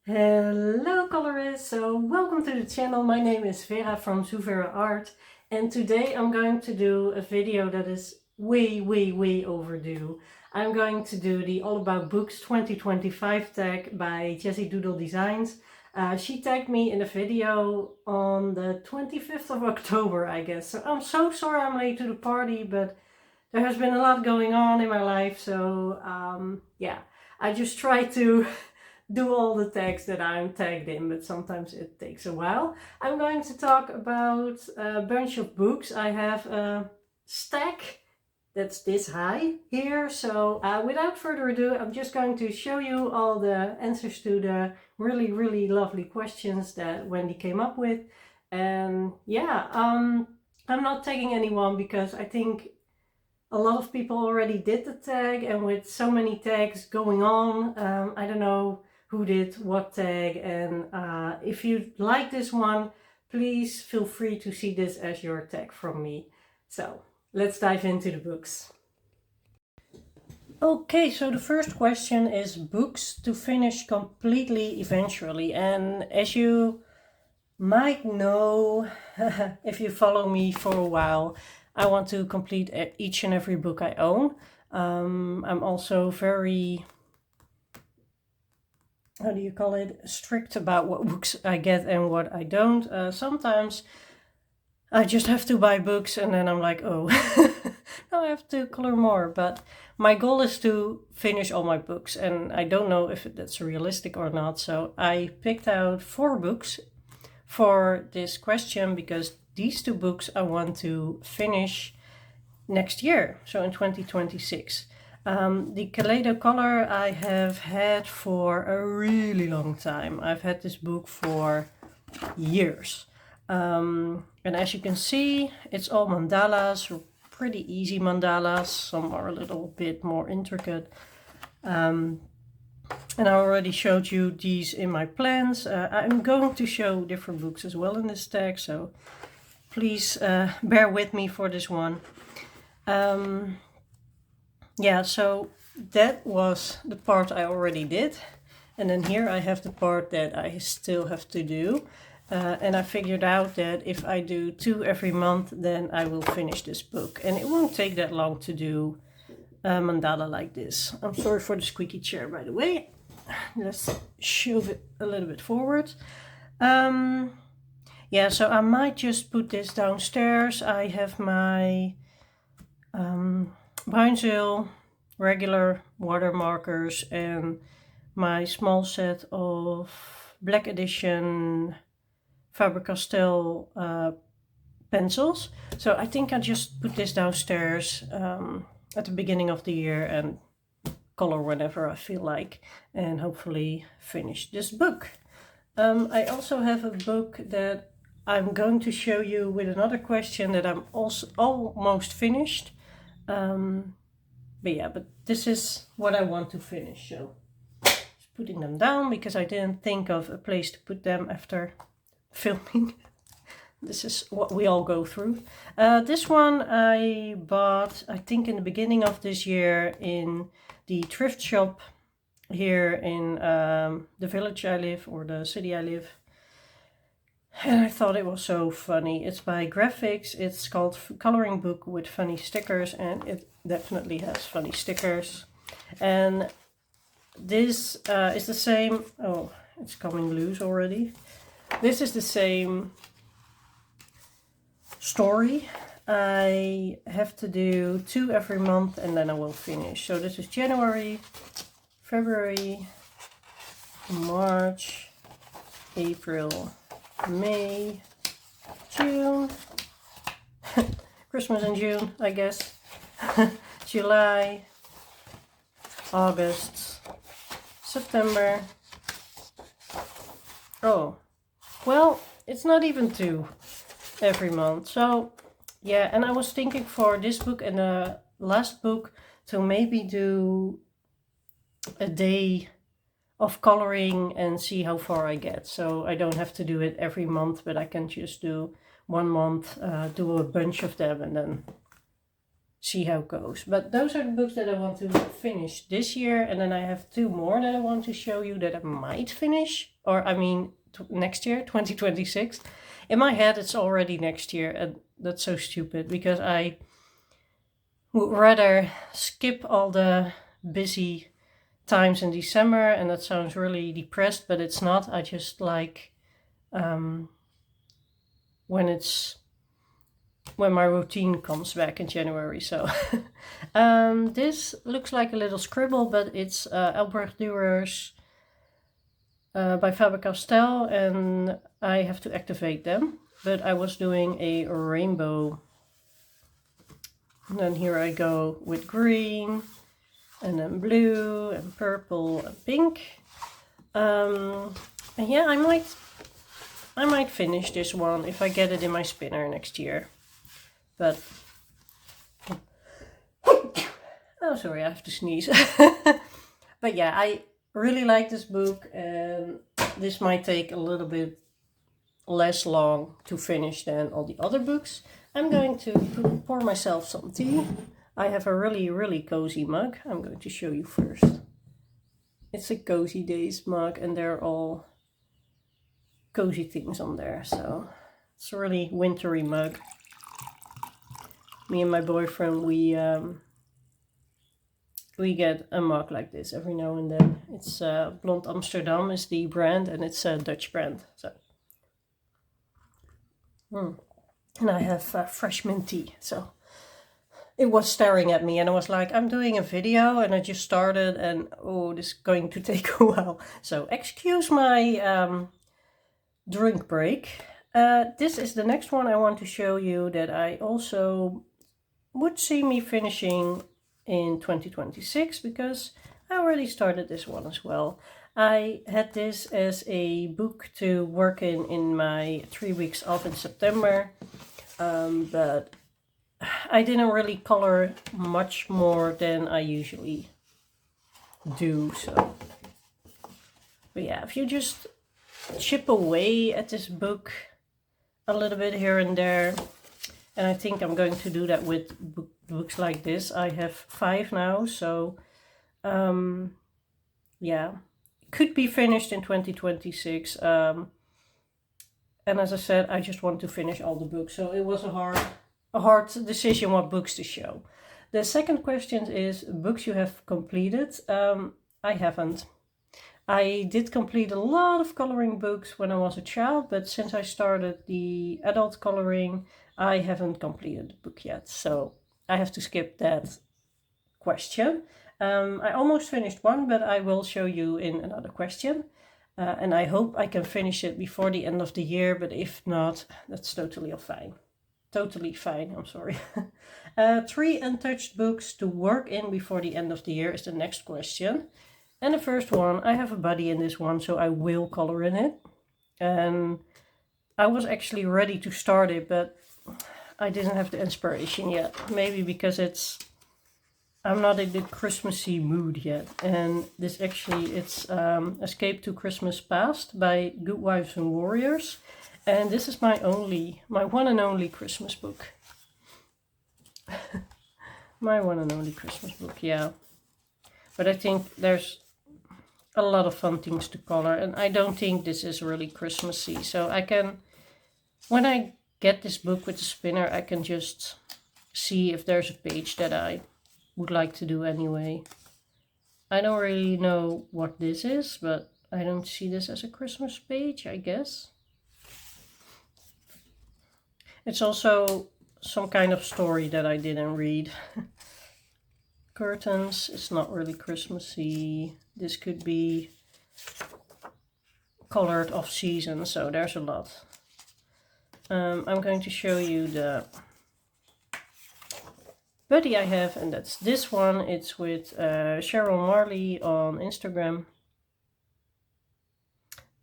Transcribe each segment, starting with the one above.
Hello colorists, so welcome to the channel. My name is Vera from Vera Art, and today I'm going to do a video that is way overdue. I'm going to do the All About Books 2025 tag by Jessie Doodle Designs. She tagged me in a video on the 25th of October, I guess. So I'm so sorry I'm late to the party, but there has been a lot going on in my life, so yeah, I just try to do all the tags that I'm tagged in, but sometimes it takes a while. I'm going to talk about a bunch of books. I have a stack that's this high here, so without further ado, I'm just going to show you all the answers to the really lovely questions that Wendy came up with. And yeah, I'm not tagging anyone because I think a lot of people already did the tag, and with so many tags going on, I don't know who did what tag. And if you like this one, please feel free to see this as your tag from me. So let's dive into the books. Okay, so the first question is books to finish completely eventually. And as you might know, if you follow me for a while, I want to complete each and every book I own. I'm also very, how do you call it, strict about what books I get and what I don't. Sometimes I just have to buy books and then I'm like, oh, now I have to color more. But my goal is to finish all my books, and I don't know if that's realistic or not. So I picked out 4 books for this question because these 2 books I want to finish next year, so in 2026. The Kaleido Color I have had for a really long time. I've had this book for years. And as you can see, it's all mandalas, pretty easy mandalas. Some are a little bit more intricate. And I already showed you these in my plans. I'm going to show different books as well in this tag, so please bear with me for this one. Yeah, so that was the part I already did. And then here I have the part that I still have to do. And I figured out that if I do 2 every month, then I will finish this book. And it won't take that long to do a mandala like this. I'm sorry for the squeaky chair, by the way. Let's shove it a little bit forward. Yeah, so I might just put this downstairs. I have my Bruinzeel regular watermarkers and my small set of black edition Faber-Castell pencils. So I think I just put this downstairs at the beginning of the year and color whenever I feel like, and hopefully finish this book. I also have a book that I'm going to show you with another question that I'm also almost finished. But this is what I want to finish. So just putting them down because I didn't think of a place to put them after filming. This is what we all go through. This one I bought, I think, in the beginning of this year in the thrift shop here in the village I live, or the city I live. And I thought it was so funny. It's by Graphics. It's called Coloring Book with Funny Stickers, and it definitely has funny stickers. And this is the same. Oh, it's coming loose already. This is the same story. I have to do 2 every month and then I will finish. So this is January, February, March, April, May, June, Christmas in June, I guess, July, August, September. Oh, well, it's not even 2 every month. So yeah, and I was thinking for this book and the last book to maybe do a day of coloring and see how far I get. So I don't have to do it every month, but I can just do 1 month, do a bunch of them and then see how it goes. But those are the books that I want to finish this year, and then I have 2 more that I want to show you that I might finish, or I mean next year, 2026. In my head it's already next year, and that's so stupid because I would rather skip all the busy times in December, and that sounds really depressed, but it's not. I just like when my routine comes back in January. So this looks like a little scribble, but it's Albrecht Dürer's by Faber-Castell, and I have to activate them. But I was doing a rainbow, and then here I go with green, and then blue, and purple, and pink. And yeah, I might finish this one if I get it in my spinner next year. But oh, sorry, I have to sneeze. But yeah, I really like this book, and this might take a little bit less long to finish than all the other books. I'm going to pour myself some tea. I have a really cozy mug. I'm going to show you first. It's a Cozy Days mug, and they're all cozy things on there, so it's a really wintry mug. Me and my boyfriend, we get a mug like this every now and then. It's Blond Amsterdam is the brand, and it's a Dutch brand. So, and I have fresh mint tea. So it was staring at me, and I was like, I'm doing a video, and I just started, and oh, this is going to take a while. So excuse my drink break. This is the next one I want to show you that I also would see me finishing in 2026, because I already started this one as well. I had this as a book to work in my 3 weeks off in September, but I didn't really color much more than I usually do. So, but yeah, if you just chip away at this book a little bit here and there, and I think I'm going to do that with books like this. I have 5 now, so yeah, could be finished in 2026. And as I said, I just want to finish all the books, so it was a hard decision what books to show. The second question is books you have completed. I haven't. I did complete a lot of coloring books when I was a child, but since I started the adult coloring, I haven't completed the book yet, so I have to skip that question. I almost finished one, but I will show you in another question. And I hope I can finish it before the end of the year, but if not, that's totally fine. Totally fine, I'm sorry. 3 untouched books to work in before the end of the year is the next question. And the first one, I have a buddy in this one, so I will color in it. And I was actually ready to start it, but I didn't have the inspiration yet. Maybe because I'm not in the Christmassy mood yet. And this actually, it's Escape to Christmas Past by Good Wives and Warriors. And this is my one and only Christmas book. My one and only Christmas book, yeah. But I think there's a lot of fun things to color, and I don't think this is really Christmassy. So I can, when I get this book with the spinner, I can just see if there's a page that I would like to do anyway. I don't really know what this is, but I don't see this as a Christmas page, I guess. It's also some kind of story that I didn't read. Curtains, it's not really Christmassy. This could be colored off season, so there's a lot. I'm going to show you the buddy I have, and that's this one. It's with Cheryl Marley on Instagram.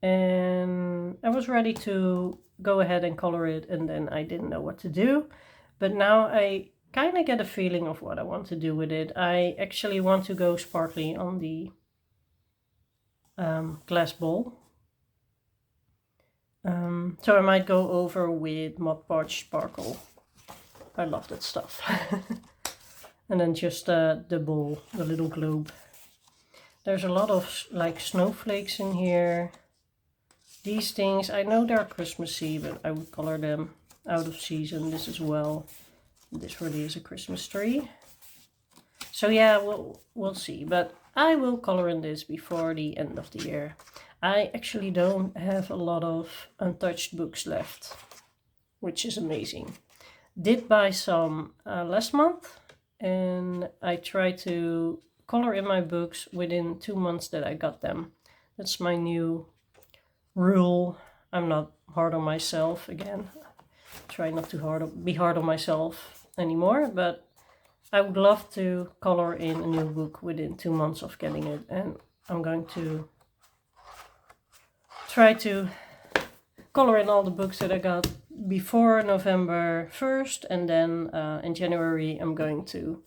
And I was ready to go ahead and color it, and then I didn't know what to do. But now I kind of get a feeling of what I want to do with it. I actually want to go sparkly on the glass bowl. So I might go over with Mod Podge Sparkle. I love that stuff. And then just the bowl, the little globe. There's a lot of like snowflakes in here. These things, I know they're Christmassy, but I would color them out of season. This as well. This really is a Christmas tree. So yeah, we'll see. But I will color in this before the end of the year. I actually don't have a lot of Untouched books left, which is amazing. Did buy some last month, and I try to color in my books within 2 months that I got them. That's my new rule. I'm not hard on myself again. Try not to be hard on myself anymore, but I would love to color in a new book within 2 months of getting it, and I'm going to try to color in all the books that I got before November 1st, and then in January I'm going to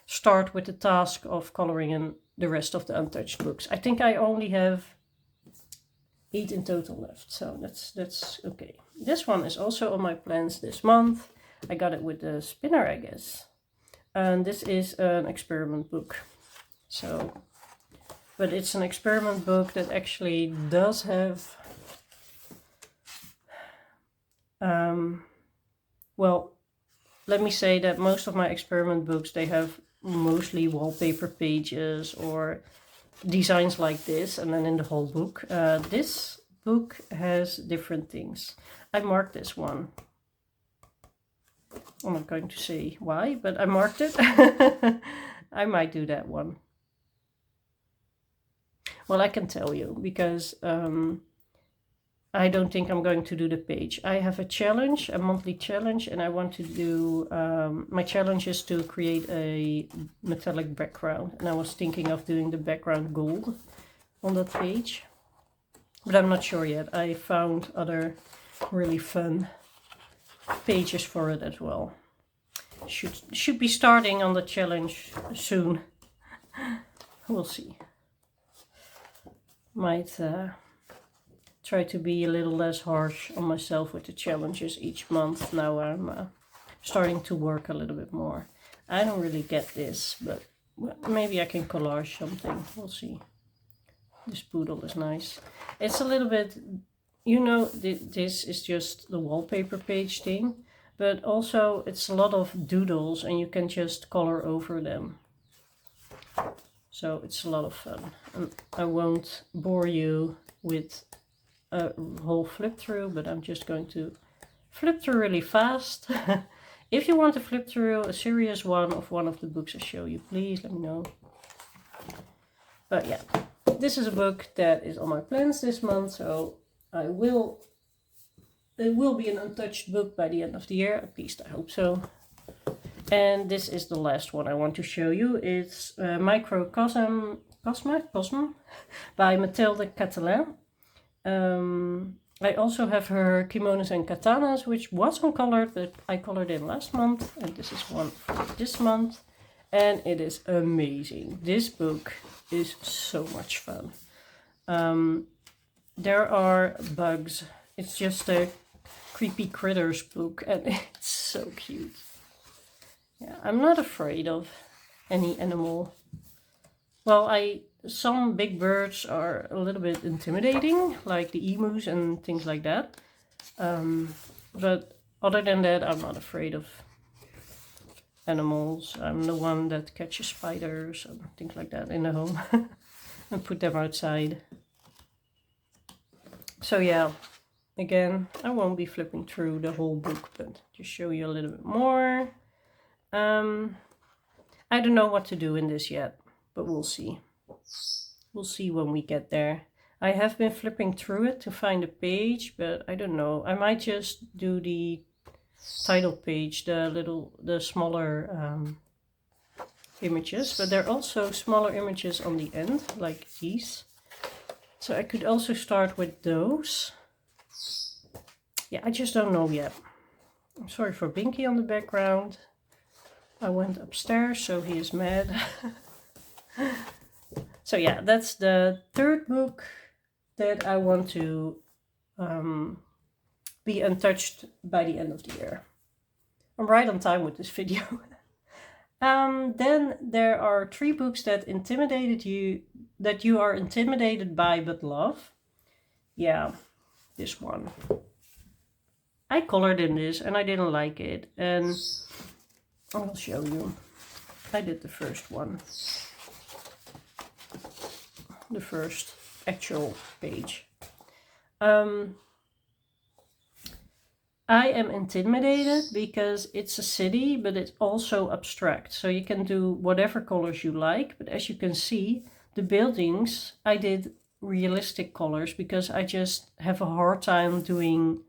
start with the task of coloring in the rest of the Untouched books. I think I only have 8 in total left, so that's okay. This one is also on my plans this month. I got it with the spinner, I guess. And this is an experiment book. So, but it's an experiment book that actually does have well, let me say that most of my experiment books, they have mostly wallpaper pages or designs like this, and then in the whole book. This book has different things. I marked this one. I'm not going to say why, but I marked it. I might do that one. Well, I can tell you, because I don't think I'm going to do the page. I have a challenge, a monthly challenge, and I want to do, my challenge is to create a metallic background. And I was thinking of doing the background gold on that page, but I'm not sure yet. I found other really fun pages for it as well. Should be starting on the challenge soon. We'll see. Might try to be a little less harsh on myself with the challenges each month. Now I'm starting to work a little bit more. I don't really get this, but maybe I can collage something. We'll see. This poodle is nice. It's a little bit, you know, this is just the wallpaper page thing, but also it's a lot of doodles and you can just color over them. So it's a lot of fun. And I won't bore you with a whole flip through, but I'm just going to flip through really fast. If you want to flip through a serious one of the books I show you, please let me know. But yeah, this is a book that is on my plans this month, so it will be an Untouched book by the end of the year, at least I hope so. And this is the last one I want to show you. It's Microcosm by Mathilde Catalin. I also have her Kimonos and Katanas, which was uncolored, but I colored in last month, and this is one for this month, and it is amazing. This book is so much fun. There are bugs. It's just a creepy critters book, and it's so cute. Yeah, I'm not afraid of any animal. Well, some big birds are a little bit intimidating, like the emus and things like that. But other than that, I'm not afraid of animals. I'm the one that catches spiders and things like that in the home and put them outside. So yeah, again, I won't be flipping through the whole book, but just show you a little bit more. I don't know what to do in this yet, but we'll see. We'll see when we get there. I have been flipping through it to find a page, but I don't know. I might just do the title page, the smaller images, but there are also smaller images on the end, like these. So I could also start with those. Yeah, I just don't know yet. I'm sorry for Binky on the background. I went upstairs, so he is mad. So yeah, that's the third book that I want to be untouched by the end of the year. I'm right on time with this video. Then there are 3 books that you are intimidated by but love. Yeah, this one. I colored in this and I didn't like it, and I'll show you. I did the first one. The first actual page. I am intimidated because it's a city, but it's also abstract. So you can do whatever colors you like. But as you can see, the buildings, I did realistic colors because I just have a hard time doing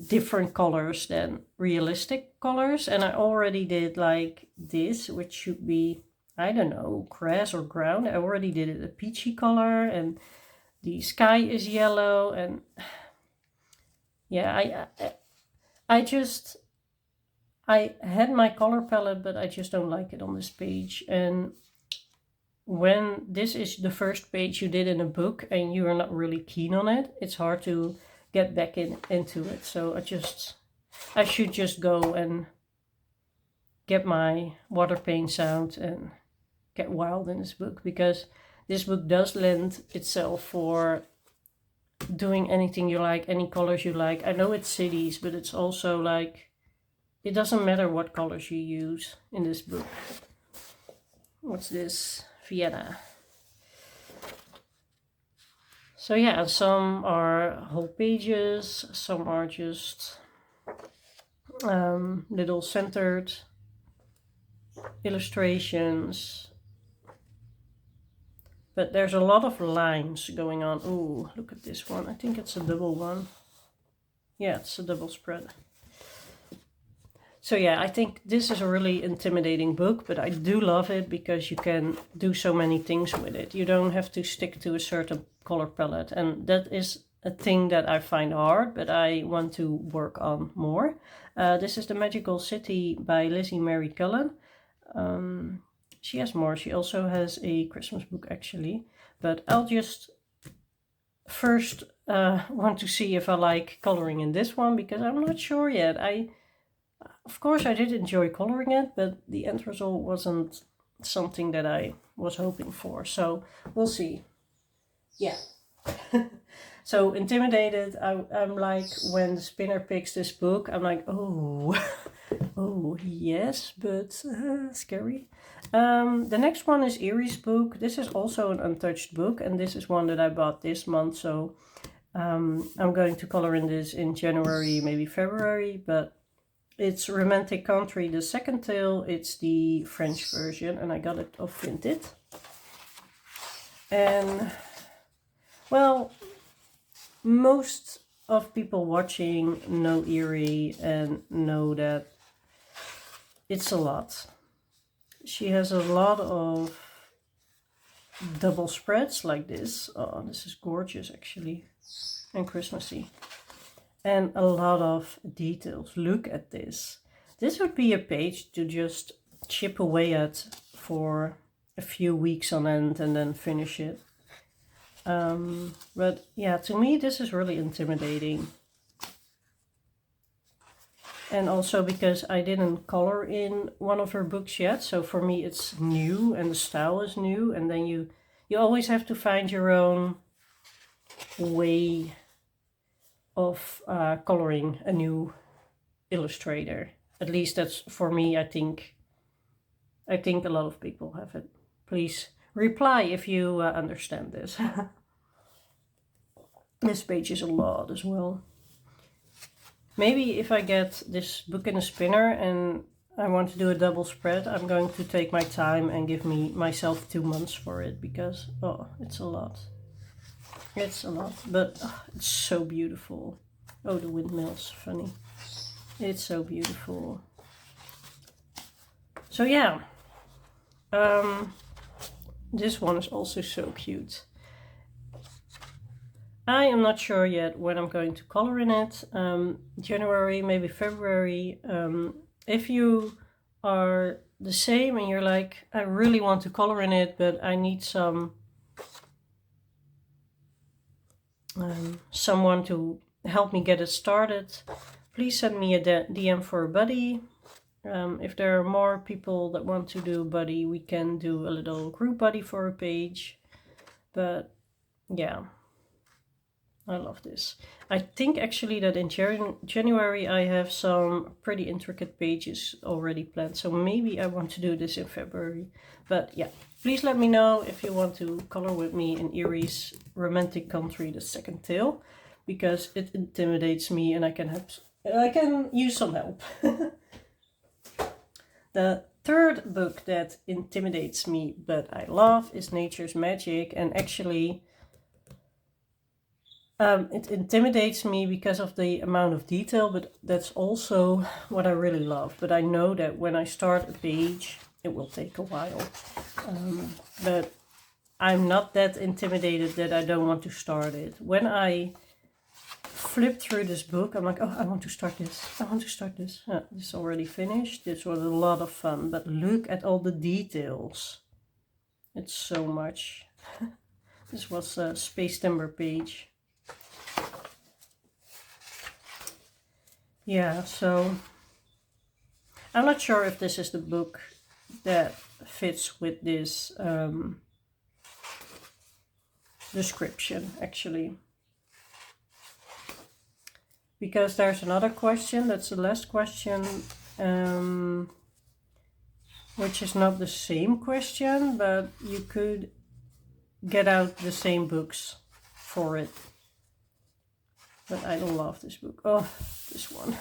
different colors than realistic colors. And I already did like this, which should be, I don't know, grass or ground. I already did it a peachy color, and the sky is yellow, and yeah, I had my color palette, but I just don't like it on this page. And when this is the first page you did in a book and you are not really keen on it, it's hard to get back into it. So I should just go and get my water paints out and get wild in this book, because this book does lend itself for doing anything you like, any colors you like. I know it's cities, but it's also like, it doesn't matter what colors you use in this book. What's this? Vienna. So yeah, some are whole pages, some are just little centered illustrations. But there's a lot of lines going on. Ooh, look at this one. I think it's a double one. Yeah, it's a double spread. So yeah, I think this is a really intimidating book, but I do love it because you can do so many things with it. You don't have to stick to a certain color palette, and that is a thing that I find hard, but I want to work on more. This is The Magical City by Lizzie Mary Cullen. She has more. She also has a Christmas book, actually. But I'll just first want to see if I like coloring in this one, because I'm not sure yet. Of course, I did enjoy coloring it, but the end result wasn't something that I was hoping for. So we'll see. Yeah. So intimidated. I'm like, when the spinner picks this book, I'm like, oh, oh yes, but scary. The next one is Erie's book. This is also an Untouched book, and this is one that I bought this month. So I'm going to color in this in January, maybe February, but it's Romantic Country, the second tale. It's the French version, and I got it off Vinted. And well, most of people watching know Erie and know that it's a lot. She has a lot of double spreads like this. Oh, this is gorgeous, actually, and Christmassy. And a lot of details. Look at this. This would be a page to just chip away at for a few weeks on end and then finish it. But yeah, to me this is really intimidating. And also because I didn't color in one of her books yet, so for me it's new and the style is new, and then you always have to find your own way of coloring a new illustrator. At least that's for me. I think a lot of people have it. Please reply if you understand this. This page is a lot as well. Maybe if I get this book in a spinner and I want to do a double spread, I'm going to take my time and give myself 2 months for it, because oh, it's a lot. It's a lot, but oh, it's so beautiful. Oh, the windmills, funny. It's so beautiful. So yeah, this one is also so cute. I am not sure yet when I'm going to color in it. January, maybe February. If you are the same and you're like, I really want to color in it, but I need someone to help me get it started, please send me a DM for a buddy. If there are more people that want to do buddy, we can do a little group buddy for a page. But yeah, I love this. I think actually that in January I have some pretty intricate pages already planned. So maybe I want to do this in February. But yeah, please let me know if you want to color with me in Erie's Romantic Country, the second tale. Because it intimidates me and I can use some help. The third book that intimidates me but I love is Nature's Magic, and actually it intimidates me because of the amount of detail, but that's also what I really love. But I know that when I start a page, it will take a while. But I'm not that intimidated that I don't want to start it. When I flip through this book, I'm like, oh, I want to start this. I want to start this. This is already finished. This was a lot of fun, but look at all the details. It's so much. This was a Space Timber page. Yeah, so I'm not sure if this is the book that fits with this description, actually. Because there's another question, that's the last question, which is not the same question, but you could get out the same books for it. But I don't love this book. Oh, this one.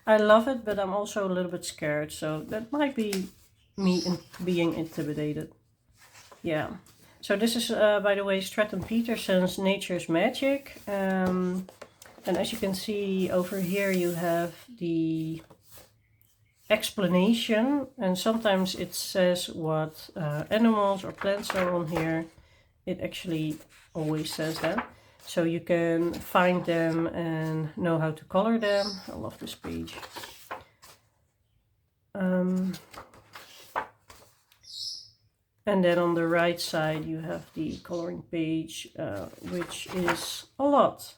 I love it, but I'm also a little bit scared, so that might be me being intimidated. Yeah. So this is, by the way, Stratton Peterson's Nature's Magic. And as you can see over here, you have the explanation, and sometimes it says what animals or plants are on here. It actually always says that. So you can find them and know how to color them. I love this page. And then on the right side you have the coloring page, which is a lot.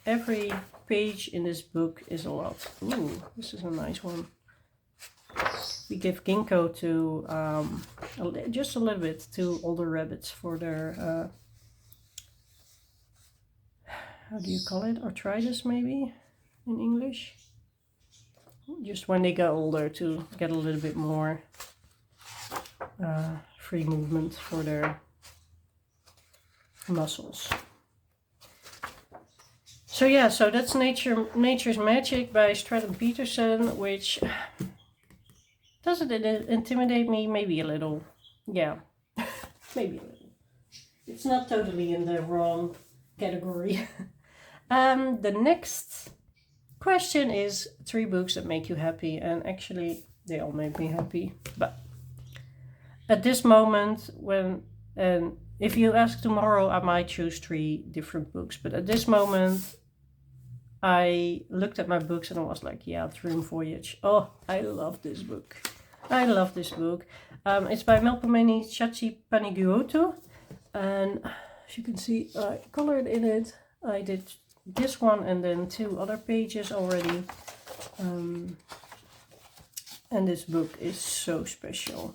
Every page in this book is a lot. Ooh, this is a nice one. We give ginkgo to, just a little bit, to older rabbits for their, how do you call it? Arthritis, maybe, in English? Just when they get older, to get a little bit more free movement for their muscles. So yeah, so that's Nature's Magic by Stratton Peterson, which doesn't it intimidate me? Maybe a little. Yeah, maybe a little. It's not totally in the wrong category. The next question is 3 books that make you happy, and actually they all make me happy. But at this moment, if you ask tomorrow, I might choose 3 different books. But at this moment, I looked at my books and I was like, yeah, Dream Voyage. Oh, I love this book. I love this book. It's by Melpomene Chachipaniguoto, and as you can see, I colored in it. I did this one and then 2 other pages already. And this book is so special.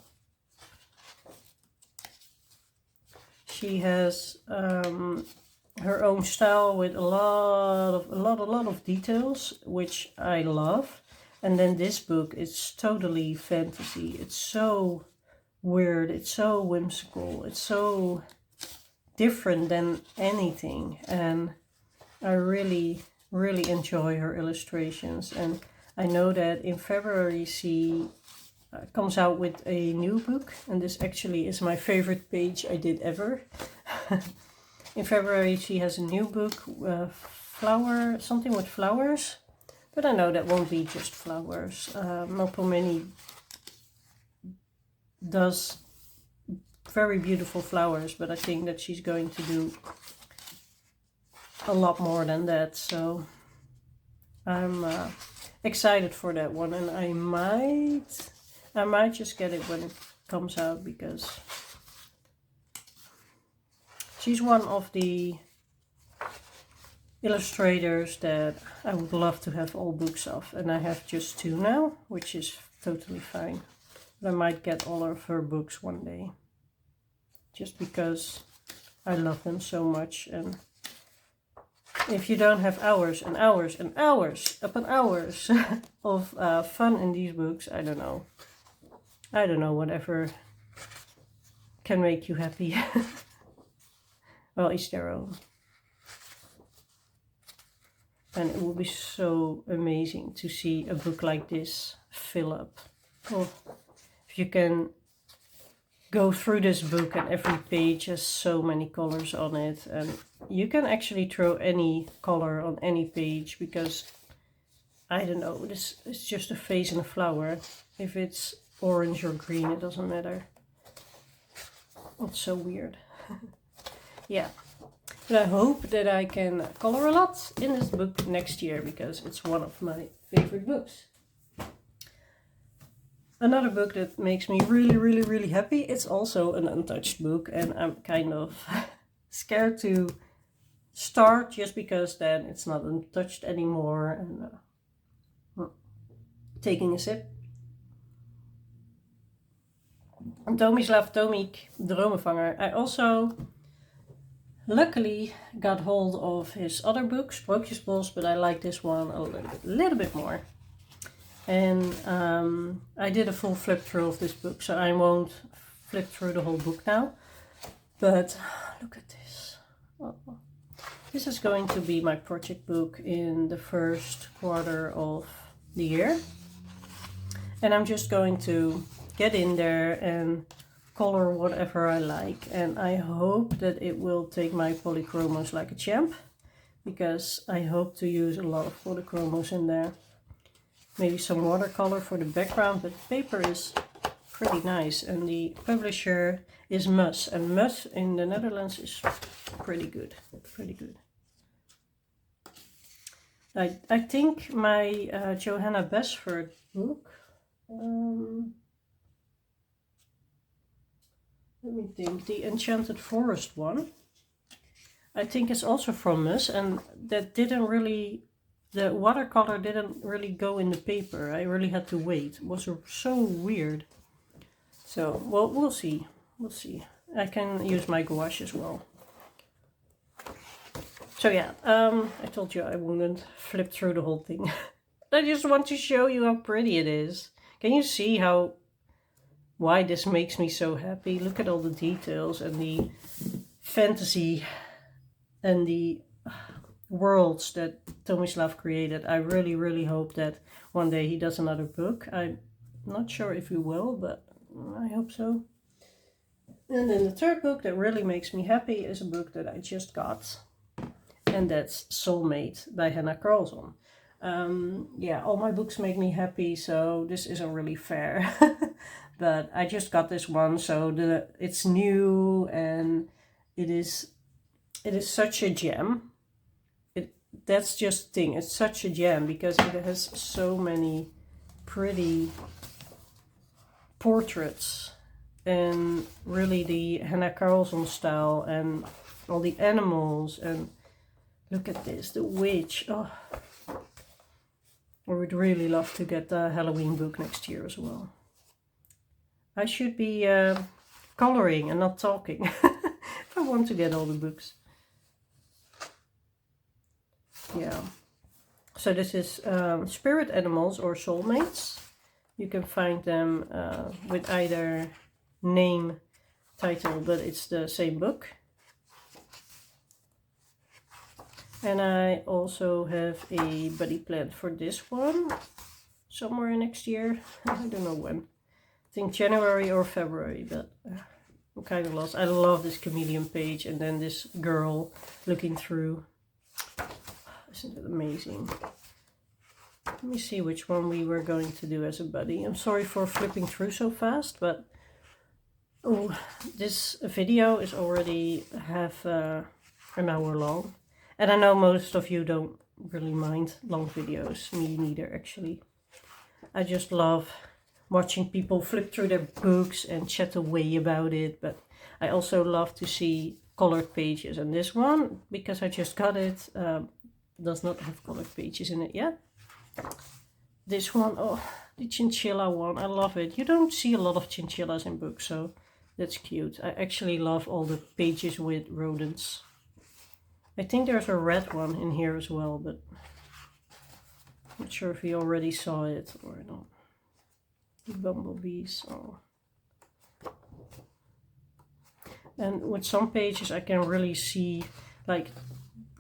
She has her own style with a lot of details, which I love. And then this book is totally fantasy. It's so weird, it's so whimsical, it's so different than anything, and I really enjoy her illustrations. And I know that in February she comes out with a new book, and this actually is my favorite page I did ever. In February she has a new book, something with flowers, but I know that won't be just flowers. Melpomene does very beautiful flowers, but I think that she's going to do a lot more than that, so I'm excited for that one, and I might just get it when it comes out, because she's one of the illustrators that I would love to have all books of, and I have just 2 now, which is totally fine. But I might get all of her books one day. Just because I love them so much. And if you don't have hours and hours and hours upon hours of fun in these books, I don't know. I don't know, whatever can make you happy. Well, each their own. And it will be so amazing to see a book like this fill up. Oh, if you can go through this book and every page has so many colors on it. And you can actually throw any color on any page because, I don't know, this is just a face and a flower. If it's orange or green, it doesn't matter. It's so weird. Yeah. But I hope that I can color a lot in this book next year because it's one of my favorite books. Another book that makes me really happy, it's also an Untouched book, and I'm kind of scared to start just because then it's not untouched anymore. And taking a sip. Tomislav Tomik, Dromenvanger. I also luckily got hold of his other book, Sprookjesbos, but I like this one a little bit more. And I did a full flip through of this book, so I won't flip through the whole book now. But look at this. Oh. This is going to be my project book in the first quarter of the year. And I'm just going to get in there and color whatever I like, and I hope that it will take my polychromos like a champ, because I hope to use a lot of polychromos in there. Maybe some watercolor for the background, but the paper is pretty nice, and the publisher is Mus, and Mus in the Netherlands is pretty good. I think my Johanna Besford book, let me think, the Enchanted Forest one, I think it's also from us, and that didn't really, the watercolor didn't really go in the paper. I really had to wait. It was so weird. So, well, we'll see. I can use my gouache as well. So yeah, I told you I wouldn't flip through the whole thing. I just want to show you how pretty it is. Can you see why this makes me so happy? Look at all the details and the fantasy and the worlds that Tomislav created. I really hope that one day he does another book. I'm not sure if he will, but I hope so. And then the third book that really makes me happy is a book that I just got, and that's Soulmate by Hannah Carlson. Yeah, all my books make me happy, so this isn't really fair. But I just got this one, so it's new, and it is such a gem. That's just the thing, it's such a gem because it has so many pretty portraits and really the Hannah Carlson style and all the animals. And look at this, the witch. Oh, I would really love to get the Halloween book next year as well. I should be coloring and not talking if I want to get all the books. Yeah. So this is Spirit Animals or Soulmates. You can find them with either name, title, but it's the same book. And I also have a buddy planned for this one somewhere next year. I don't know when. I think January or February, but I'm kind of lost. I love this chameleon page and then this girl looking through. Isn't it amazing? Let me see which one we were going to do as a buddy. I'm sorry for flipping through so fast, but oh, this video is already half an hour long. And I know most of you don't really mind long videos. Me neither, actually. I just love watching people flip through their books and chat away about it. But I also love to see colored pages. And this one, because I just got it, does not have colored pages in it yet. this one, oh, the chinchilla one, I love it. You don't see a lot of chinchillas in books, so that's cute. I actually love all the pages with rodents. I think there's a red one in here as well, but I'm not sure if you already saw it or not. The bumblebees, oh. And with some pages I can really see like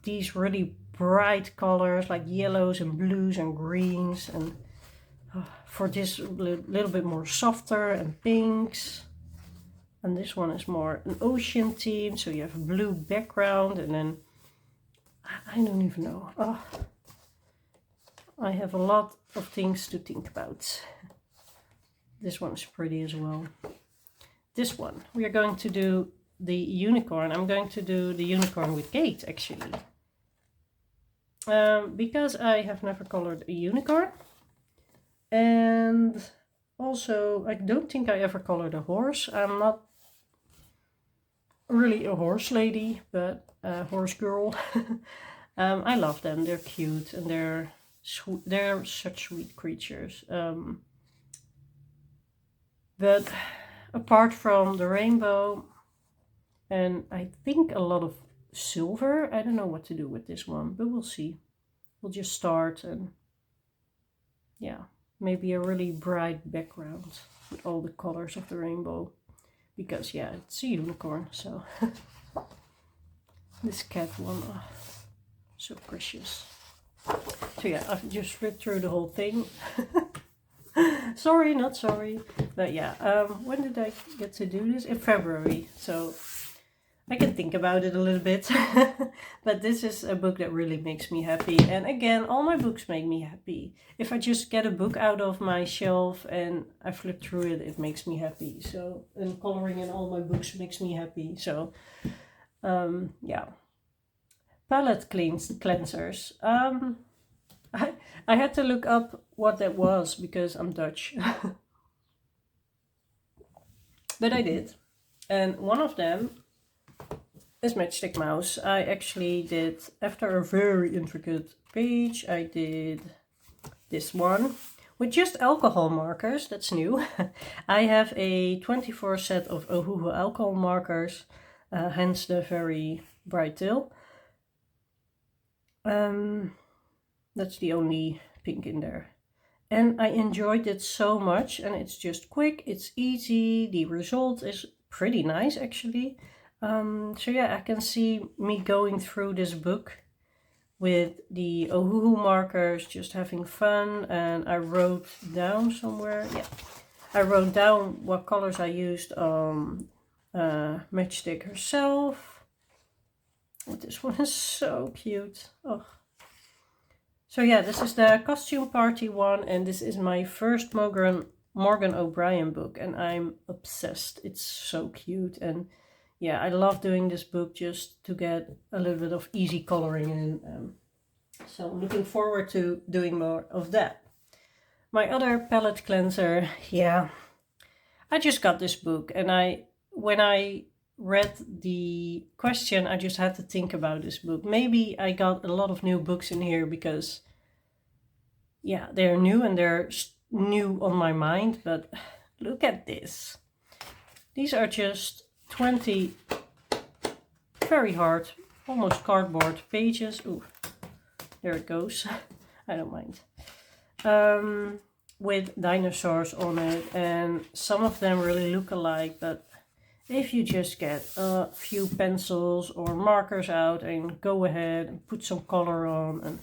these really bright colors like yellows and blues and greens, and for this a little bit more softer and pinks. And this one is more an ocean theme, so you have a blue background, and then I don't even know. Oh, I have a lot of things to think about. This one is pretty as well. This one, we are going to do the unicorn. I'm going to do the unicorn with Kate, actually. Because I have never colored a unicorn. And also, I don't think I ever colored a horse. I'm not really a horse lady, but a horse girl. I love them. They're cute and they're such sweet creatures. But apart from the rainbow and I think a lot of silver, I don't know what to do with this one, but we'll see. We'll just start, and yeah, maybe a really bright background with all the colors of the rainbow. Because yeah, it's a unicorn, so. This cat one, oh, so precious. So yeah, I've just flipped through the whole thing. Sorry, not sorry. But yeah, when did I get to do this? In February, so I can think about it a little bit. But this is a book that really makes me happy. And again, all my books make me happy. If I just get a book out of my shelf and I flip through it, it makes me happy. So, and coloring in all my books makes me happy. So, yeah. Palette cleansers. I had to look up what that was because I'm Dutch. But I did. And one of them is Matchstick Mouse. I actually did, after a very intricate page, I did this one with just alcohol markers. That's new. I have a 24 set of Ohuhu alcohol markers, hence the very bright teal. That's the only pink in there. And I enjoyed it so much, and it's just quick, it's easy, the result is pretty nice actually. So yeah, I can see me going through this book with the Ohuhu markers, just having fun. And I wrote down somewhere, yeah, I wrote down what colors I used on Matchstick herself. Oh, this one is so cute. Oh. So yeah, this is the costume party one, and this is my first Morgan O'Brien book, and I'm obsessed. It's so cute, and yeah, I love doing this book just to get a little bit of easy coloring in. So I'm looking forward to doing more of that. My other palette cleanser, yeah, I just got this book, and when I read the question, I just had to think about this book. Maybe I got a lot of new books in here because, yeah, they're new and they're new on my mind, but look at this. These are just 20 very hard, almost cardboard pages. Ooh, there it goes. I don't mind. With dinosaurs on it, and some of them really look alike, but if you just get a few pencils or markers out and go ahead and put some color on, and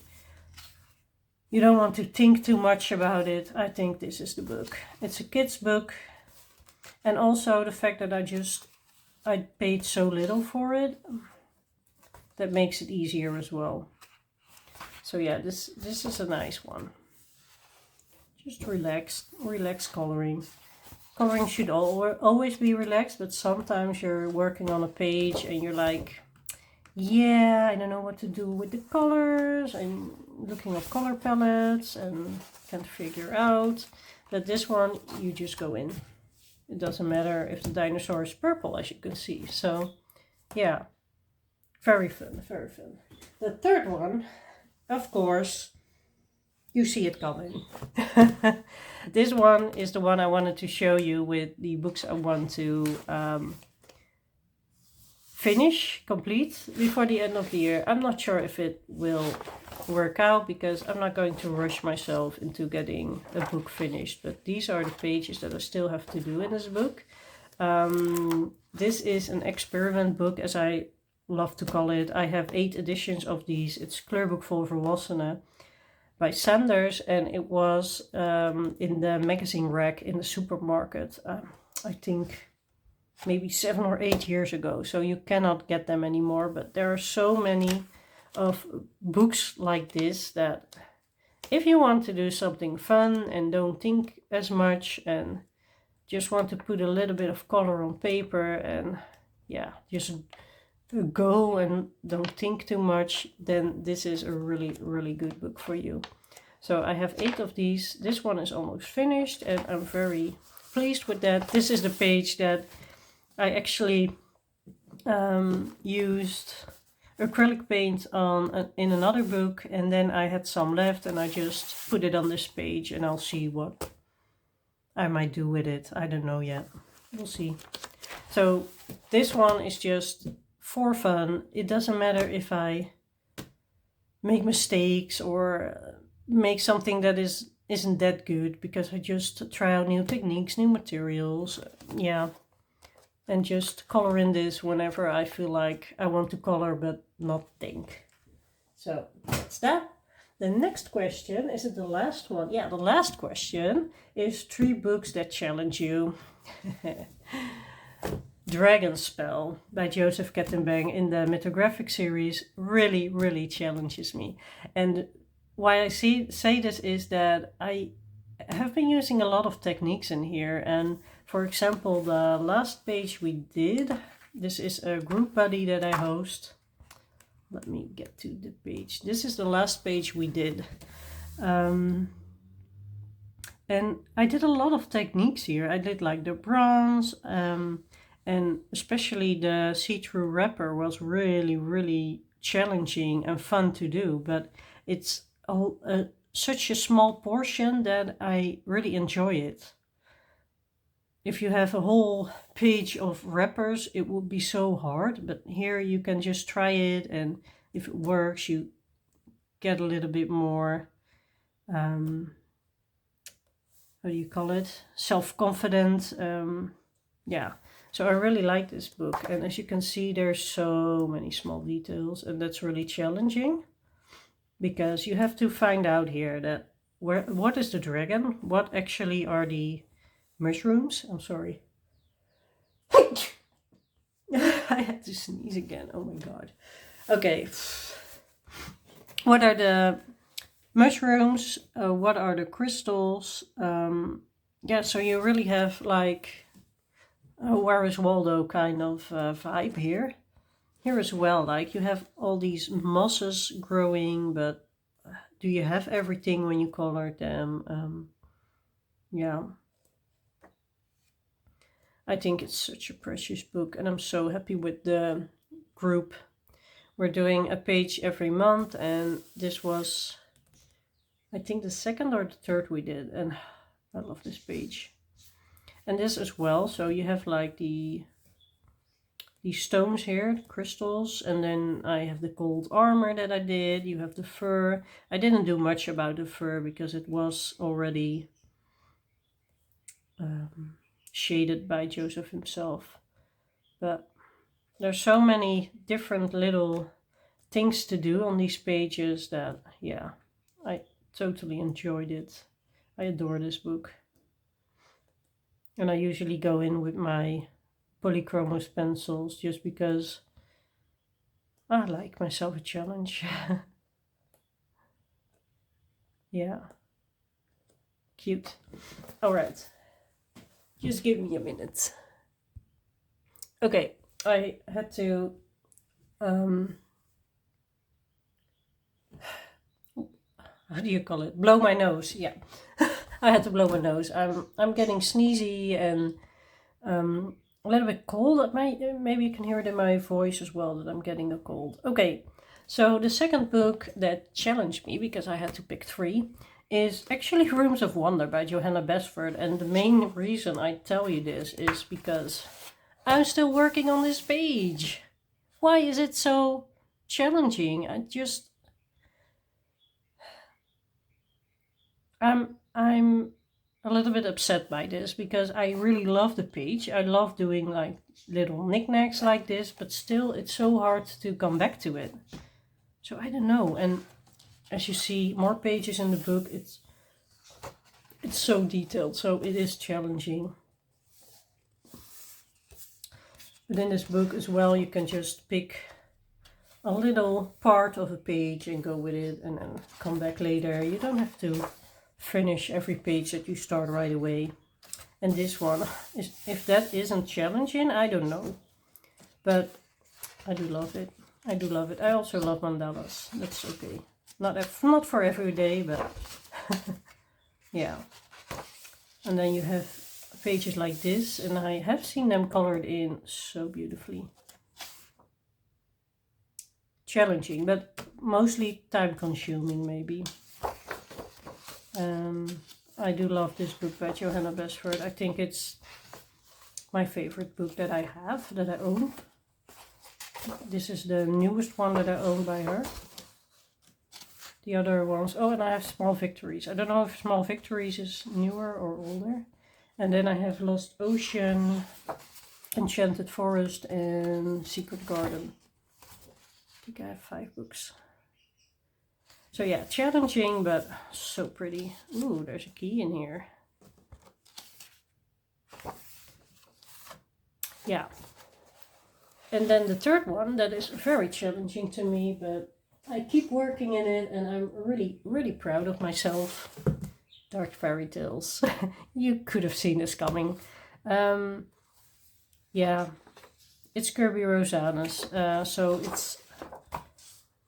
you don't want to think too much about it, I think this is the book. It's a kid's book, and also the fact that I paid so little for it, that makes it easier as well. So yeah, this is a nice one. Just relax coloring. Coloring should always be relaxed, but sometimes you're working on a page and you're like, yeah, I don't know what to do with the colors. I'm looking at color palettes and can't figure out. But this one, you just go in. It doesn't matter if the dinosaur is purple, as you can see. So yeah, very fun, very fun. The third one, of course, You see it coming. This one is the one I wanted to show you with the books I want to complete before the end of the year. I'm not sure if it will work out because I'm not going to rush myself into getting a book finished. But these are the pages that I still have to do in this book. This is an experiment book, as I love to call it. I have 8 editions of these. It's Kleurboek voor Volwassenen by Sanders, and it was in the magazine rack in the supermarket, I think maybe 7 or 8 years ago. So you cannot get them anymore, but there are so many of books like this that if you want to do something fun and don't think as much and just want to put a little bit of color on paper and yeah, just go and don't think too much, then this is a really, really good book for you. So I have 8 of these. This one is almost finished and I'm very pleased with that. This is the page that I actually used acrylic paint on in another book, and then I had some left and I just put it on this page, and I'll see what I might do with it. I don't know yet. We'll see. So this one is just for fun. It doesn't matter if I make mistakes or make something that isn't that good, because I just try out new techniques, new materials, yeah, and just color in this whenever I feel like I want to color but not think. So that's that. The next question, is it the last one? Yeah, the last question is 3 books that challenge you. Dragon Spell by Joseph Kettenbang in the mythographic series really, really challenges me. And why I say this is that I have been using a lot of techniques in here. And for example, the last page we did, this is a group buddy that I host. Let me get to the page. This is the last page we did. And I did a lot of techniques here. I did like the bronze, and especially the see-through wrapper was really, really challenging and fun to do. But it's such a small portion that I really enjoy it. If you have a whole page of wrappers, it would be so hard, but here you can just try it, and if it works, you get a little bit more, how do you call it? Self-confident. Yeah, so I really like this book, and as you can see, there's so many small details, and that's really challenging, because you have to find out here that what is the dragon, what actually are the mushrooms. I'm sorry. I had to sneeze again. Oh my god. Okay. What are the mushrooms? What are the crystals? Yeah, so you really have like a Where is Waldo kind of vibe here. Here as well, like you have all these mosses growing, but do you have everything when you color them? Yeah. I think it's such a precious book, and I'm so happy with the group. We're doing a page every month, and this was, I think, the 2nd or the 3rd we did, and I love this page. And this as well, so you have like these stones here, the crystals, and then I have the gold armor that I did. You have the fur. I didn't do much about the fur because it was already shaded by Joseph himself. But there's so many different little things to do on these pages that, yeah, I totally enjoyed it. I adore this book. And I usually go in with my polychromos pencils just because I like myself a challenge. Yeah. Cute. Alright. Just give me a minute. Okay, I had to how do you call it? Blow my nose. Yeah. I had to blow my nose. I'm getting sneezy and a little bit cold. Maybe you can hear it in my voice as well that I'm getting a cold. Okay, so the second book that challenged me, because I had to pick 3, is actually Rooms of Wonder by Johanna Basford. And the main reason I tell you this is because I'm still working on this page. Why is it so challenging? I'm a little bit upset by this because I really love the page. I love doing like little knickknacks like this, but still it's so hard to come back to it. So I don't know. And as you see, more pages in the book, it's so detailed, so it is challenging. But in this book as well, you can just pick a little part of a page and go with it and then come back later. You don't have to finish every page that you start right away. And this one, is, if that isn't challenging, I don't know. But I do love it. I do love it. I also love mandalas. That's okay. Not for every day, but yeah. And then you have pages like this, and I have seen them colored in so beautifully. Challenging, but mostly time consuming maybe. I do love this book by Johanna Basford. I think it's my favorite book that I have, that I own. This is the newest one that I own by her. The other ones, oh, and I have Small Victories. I don't know if Small Victories is newer or older. And then I have Lost Ocean, Enchanted Forest, and Secret Garden. I think I have 5 books. So yeah, challenging, but so pretty. Ooh, there's a key in here. Yeah. And then the third one that is very challenging to me, but I keep working in it and I'm really, really proud of myself. Dark Fairy Tales. You could have seen this coming. Yeah, it's Kirby Rosanes. So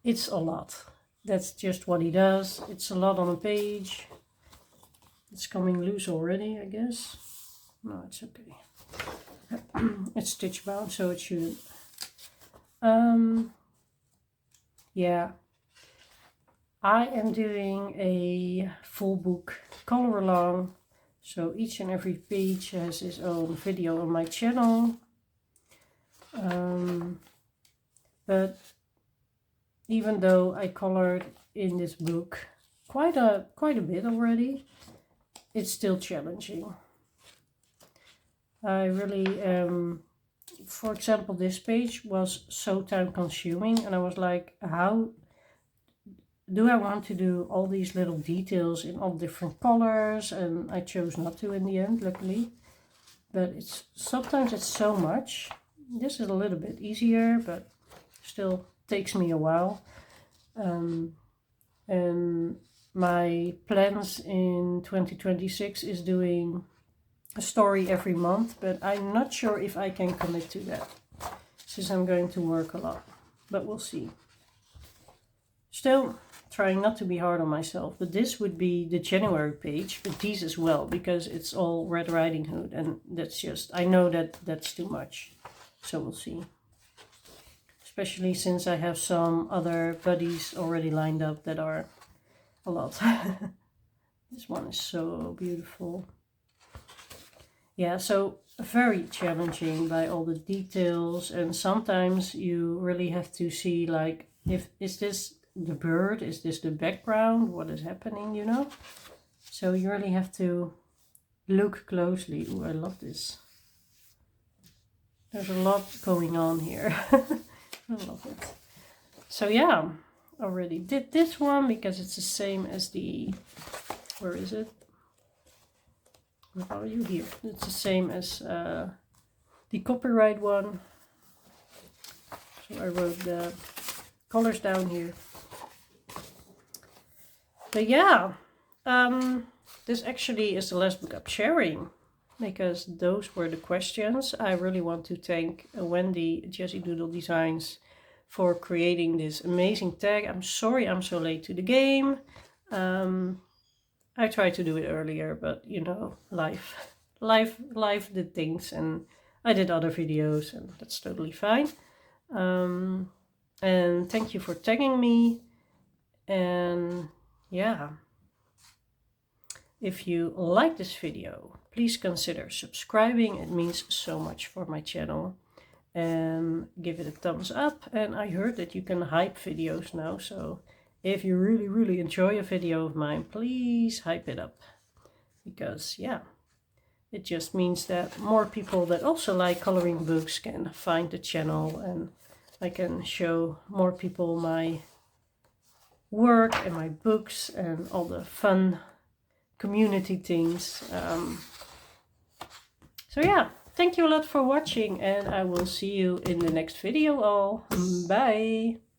it's a lot. That's just what he does. It's a lot on a page. It's coming loose already, I guess. No, it's okay. It's stitch bound, so it shouldn't. Yeah. I am doing a full book color along. So each and every page has its own video on my channel. But even though I colored in this book quite a bit already, it's still challenging. I really, for example, this page was so time consuming and I was like, how do I want to do all these little details in all different colors? And I chose not to in the end, luckily. But sometimes it's so much. This is a little bit easier, but still takes me a while. And my plans in 2026 is doing a story every month, but I'm not sure if I can commit to that, since I'm going to work a lot, but we'll see. Still trying not to be hard on myself, but this would be the January page, but these as well, because it's all Red Riding Hood, and that's just, I know that that's too much, so we'll see. Especially since I have some other buddies already lined up that are a lot. This one is so beautiful. Yeah, so very challenging by all the details, and sometimes you really have to see, like, is this the bird, is this the background, what is happening, you know? So you really have to look closely. Ooh, I love this. There's a lot going on here. I love it. So yeah, already did this one because it's the same as the, where is it? Where are you? Here. It's the same as the copyright one. So I wrote the colors down here. But yeah, this actually is the last book I'm sharing, because those were the questions. I really want to thank Wendy, Jessie Doodle Designs, for creating this amazing tag. I'm sorry I'm so late to the game. I tried to do it earlier, but you know, life did things, and I did other videos, and that's totally fine. And thank you for tagging me. And yeah, If you like this video, please consider subscribing. It means so much for my channel. And give it a thumbs up. And I heard that you can hype videos now, so if you really enjoy a video of mine, please hype it up, because yeah, it just means that more people that also like coloring books can find the channel, and I can show more people my work and my books and all the fun community things. So yeah, thank you a lot for watching, and I will see you in the next video all. Bye!